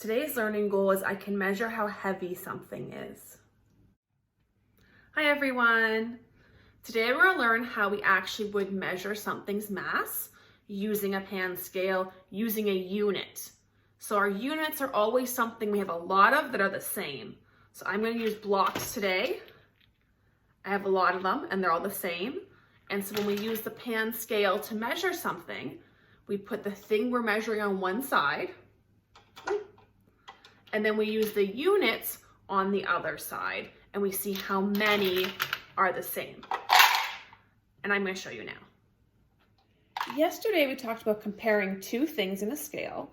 Today's learning goal is I can measure how heavy something is. Hi everyone. Today we're going to learn how we actually would measure something's mass using a pound scale, using a unit. So our units are always something we have a lot of that are the same. So I'm going to use blocks today. I have a lot of them and they're all the same. And so when we use the pound scale to measure something, we put the thing we're measuring on one side, and then we use the units on the other side, and we see how many are the same. And I'm going to show you now. Yesterday we talked about comparing two things in a scale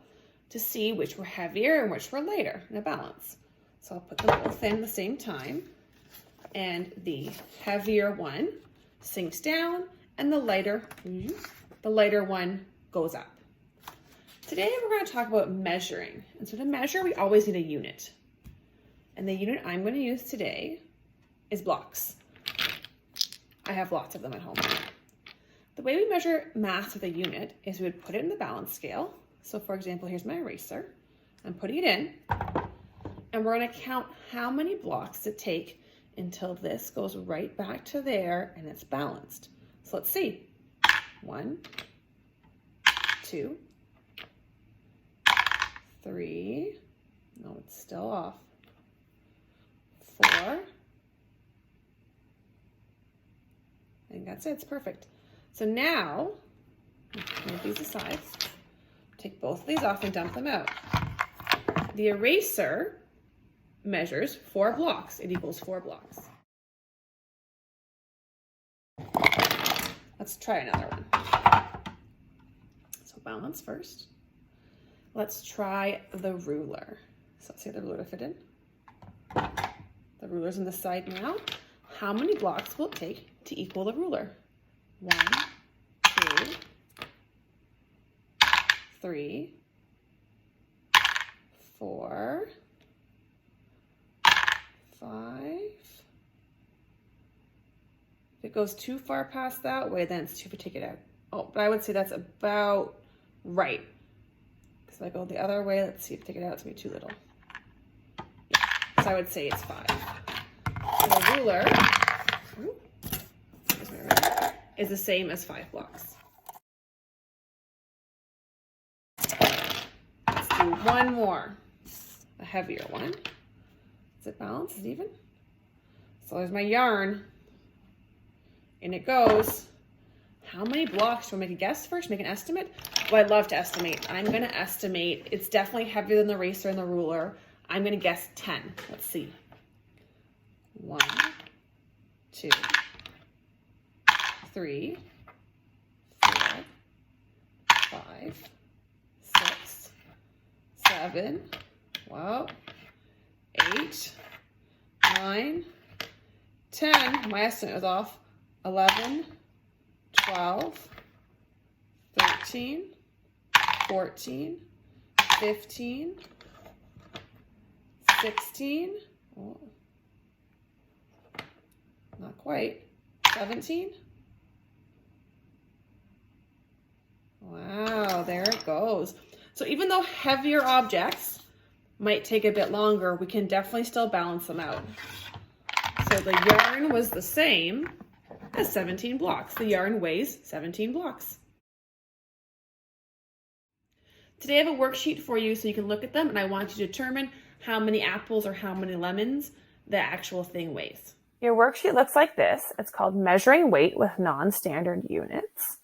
to see which were heavier and which were lighter in a balance. So I'll put them both in at the same time, and the heavier one sinks down and the lighter one goes up. Today we're going to talk about measuring. And so to measure, we always need a unit. And the unit I'm going to use today is blocks. I have lots of them at home. The way we measure mass with a unit is we would put it in the balance scale. So for example, here's my eraser. I'm putting it in, and we're going to count how many blocks it takes until this goes right back to there and it's balanced. So let's see. 1, 2, 3, no, it's still off. 4, I think that's it, it's perfect. So now, move these aside, take both of these off and dump them out. The eraser measures 4 blocks, it equals 4 blocks. Let's try another one. So balance first. Let's try the ruler. So let's get the ruler to fit in. The ruler's on the side now. How many blocks will it take to equal the ruler? 1, 2, 3, 4, 5. If it goes too far past that way, then it's too, if we take it out. Oh, but I would say that's about right. If I go the other way, let's see if I take it out, it's gonna be too little. Yeah, so I would say it's 5. The ruler is the same as 5 blocks. Let's do one more, a heavier one. Is it balanced? Is it even? So there's my yarn, and it goes. How many blocks? Do I make a guess first? Make an estimate? Well, I'd love to estimate. I'm going to estimate. It's definitely heavier than the eraser and the ruler. I'm going to guess 10. Let's see. 1, 2, 3, 4, 5, 6, 7. Wow. 8, 9, 10. My estimate was off. 11, 12, 13, 14, 15, 16, oh, not quite, 17. Wow, there it goes. So even though heavier objects might take a bit longer, we can definitely still balance them out. So the yarn was the same as 17 blocks. The yarn weighs 17 blocks. Today I have a worksheet for you so you can look at them, and I want you to determine how many apples or how many lemons the actual thing weighs. Your worksheet looks like this. It's called Measuring Weight with Non-Standard Units.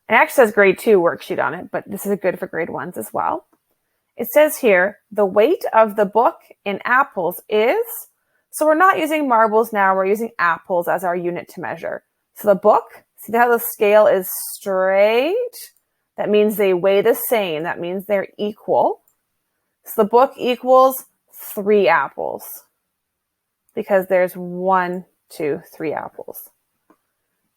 It actually says grade 2 worksheet on it, but this is good for grade 1s as well. It says here, the weight of the book in apples is, so we're not using marbles now, we're using apples as our unit to measure. So the book, see how the scale is straight? That means they weigh the same. That means they're equal. So the book equals 3 apples because there's 1, 2, 3 apples.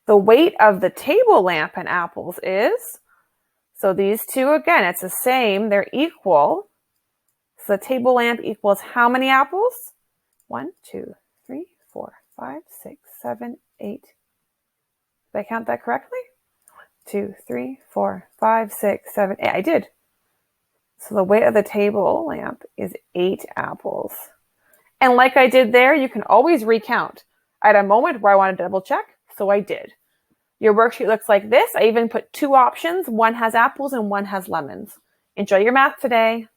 The weight of the table lamp in apples is, so these two, again, it's the same. They're equal. So the table lamp equals how many apples? 1, 2, 3, 4, 5, 6, 7, 8. Did I count that correctly? 1, 2, 3, 4, 5, 6, 7, 8. I did. So the weight of the table lamp is 8 apples. And like I did there, you can always recount. I had a moment where I wanted to double check, so I did. Your worksheet looks like this. I even put 2 options. One has apples and one has lemons. Enjoy your math today.